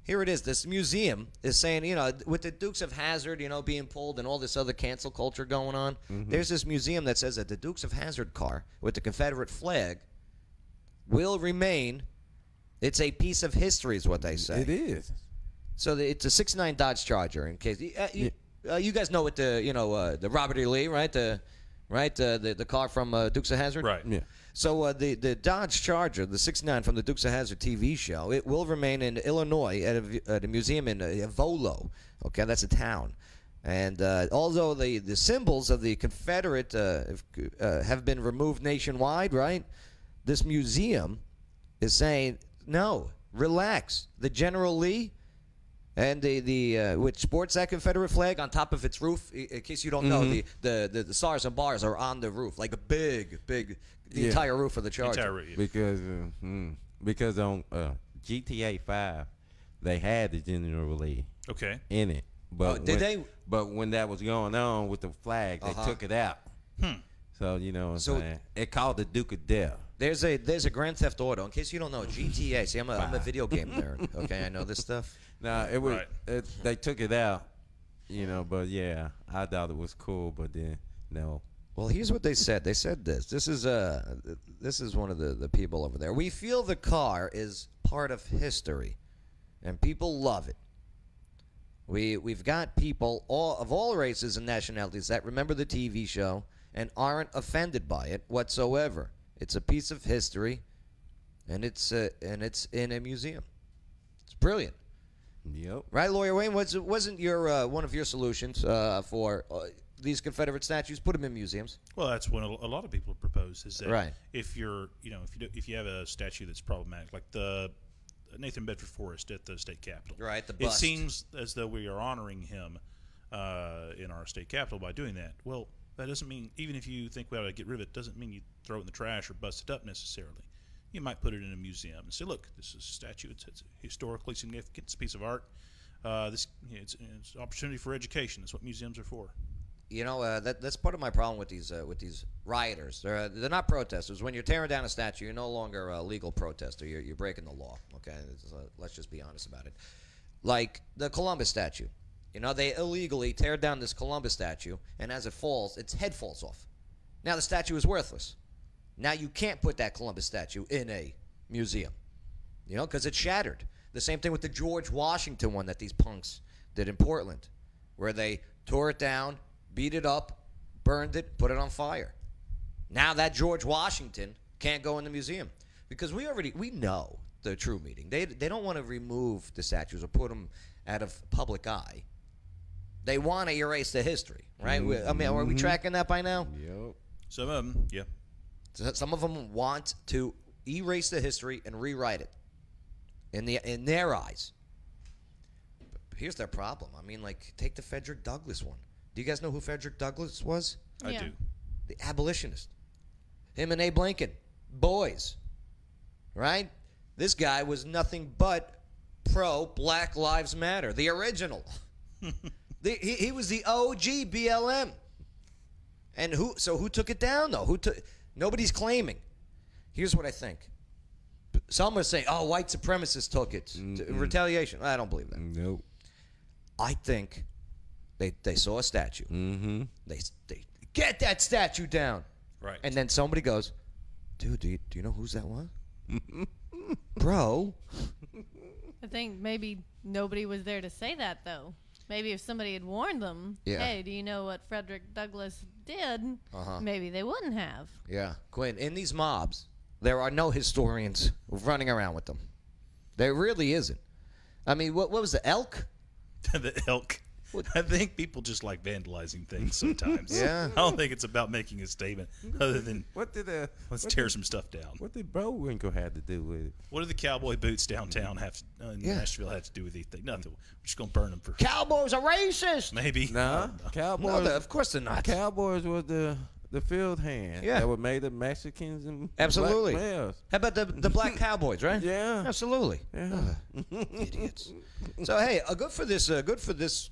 here it is. This museum is saying, with the Dukes of Hazzard, being pulled and all this other cancel culture going on, there's this museum that says that the Dukes of Hazzard car with the Confederate flag will remain. It's a piece of history is what they say. It is. So it's a '69 Dodge Charger. In case you guys know what the Robert E. Lee, right? The car from Dukes of Hazzard. Right. Yeah. So the Dodge Charger, the '69 from the Dukes of Hazzard TV show, it will remain in Illinois at a museum in Volo. Okay, that's a town. And although the symbols of the Confederate have been removed nationwide, right? This museum is saying no, relax. The General Lee. And which sports that Confederate flag on top of its roof. In case you don't know, the stars and bars are on the roof, like a big, the entire roof of the Charger. Because on GTA 5, they had the General Lee in it. But did they? But when that was going on with the flag, they took it out. So you know what I'm saying? It called the Duke of Death. There's a Grand Theft Auto. In case you don't know, GTA. See, I'm a video game nerd. Okay, I know this stuff. No, it was they took it out, But yeah, I thought it was cool, but then no. Well, here's what they said. They said this. This is one of the people over there. We feel the car is part of history, and people love it. We've got people of all races and nationalities that remember the TV show and aren't offended by it whatsoever. It's a piece of history, and it's in a museum. It's brilliant. Yep. Right, Lawyer Wayne? Wasn't your one of your solutions for these Confederate statues? Put them in museums. Well, that's what a lot of people have proposed. Is that if you have a statue that's problematic, like the Nathan Bedford Forrest at the state capitol, right? The bust. It seems as though we are honoring him in our state capitol by doing that. Well, that doesn't mean, even if you think we ought to get rid of it, doesn't mean you throw it in the trash or bust it up necessarily. You might put it in a museum and say, look, this is a statue. It's historically significant. It's a piece of art. It's an opportunity for education. That's what museums are for. That's part of my problem with these rioters. They're not protesters. When you're tearing down a statue, you're no longer a legal protester. You're breaking the law. Okay, let's just be honest about it. Like the Columbus statue. They illegally tear down this Columbus statue, and as it falls, its head falls off. Now the statue is worthless. Now you can't put that Columbus statue in a museum, because it's shattered. The same thing with the George Washington one that these punks did in Portland, where they tore it down, beat it up, burned it, put it on fire. Now that George Washington can't go in the museum because we know the true meaning. They don't want to remove the statues or put them out of public eye. They want to erase the history, right? I mean, are we tracking that by now? Yep. Some of them, yeah. Some of them want to erase the history and rewrite it in their eyes. But here's their problem. I mean, like, take the Frederick Douglass one. Do you guys know who Frederick Douglass was? I do. The abolitionist. Him and Abe Lincoln, boys, right? This guy was nothing but pro-Black Lives Matter, the original. He was the OG BLM. And who took it down, though? Nobody's claiming. Here's what I think. Some are saying, oh, white supremacists took it. Retaliation. I don't believe that. Nope. I think they saw a statue. They get that statue down. Right. And then somebody goes, dude, do you know whose that was? Bro. I think maybe nobody was there to say that, though. Maybe if somebody had warned them, hey, do you know what Frederick Douglass did? Maybe they wouldn't have. Yeah. Quinn, in these mobs, there are no historians running around with them. There really isn't. I mean, what was the elk? The elk. I think people just like vandalizing things sometimes. Yeah. I don't think it's about making a statement other than let's tear some stuff down. What did Bullwinkle have to do with it? What do the cowboy boots downtown have to, in Nashville have to do with anything? Nothing. We're just going to burn them for... Cowboys are racist! Maybe. Nah. Cowboys... No, of course they're not. Cowboys were the field hand. Yeah. That were made of Mexicans and absolutely. black males. How about the black cowboys, right? Yeah. Absolutely. Yeah. Idiots. So hey, good for this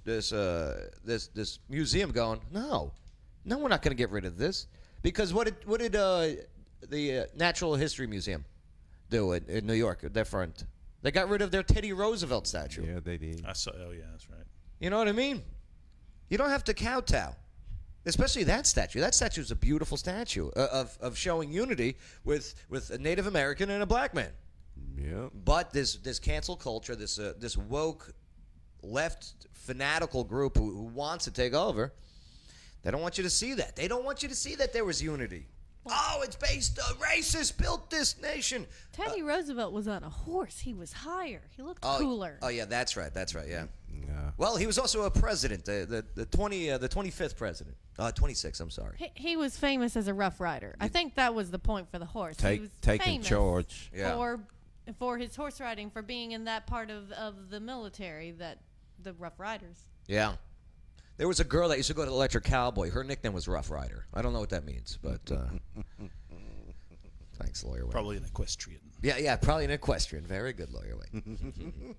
museum going, no, we're not going to get rid of this. Because what did the Natural History Museum do in New York? Different. They got rid of their Teddy Roosevelt statue. Yeah, they did. I saw. Oh, yeah, that's right. You know what I mean? You don't have to kowtow. Especially that statue. That statue is a beautiful statue of showing unity with a Native American and a black man. Yeah. But this cancel culture, this woke left fanatical group who wants to take over, they don't want you to see that. They don't want you to see that there was unity. Oh, it's based racists built this nation. Teddy Roosevelt was on a horse. He was higher. He looked cooler. Oh yeah, that's right. Yeah. Yeah. Well, he was also a president, the 25th president. 26. I'm sorry. He was famous as a Rough Rider. I think that was the point for the horse. He was taking charge. For his horse riding, for being in that part of the military, that the Rough Riders. Yeah. There was a girl that used to go to Electric Cowboy. Her nickname was Rough Rider. I don't know what that means, but thanks, Lawyer Wayne. Probably an equestrian. Yeah, probably an equestrian. Very good, Lawyer Wayne.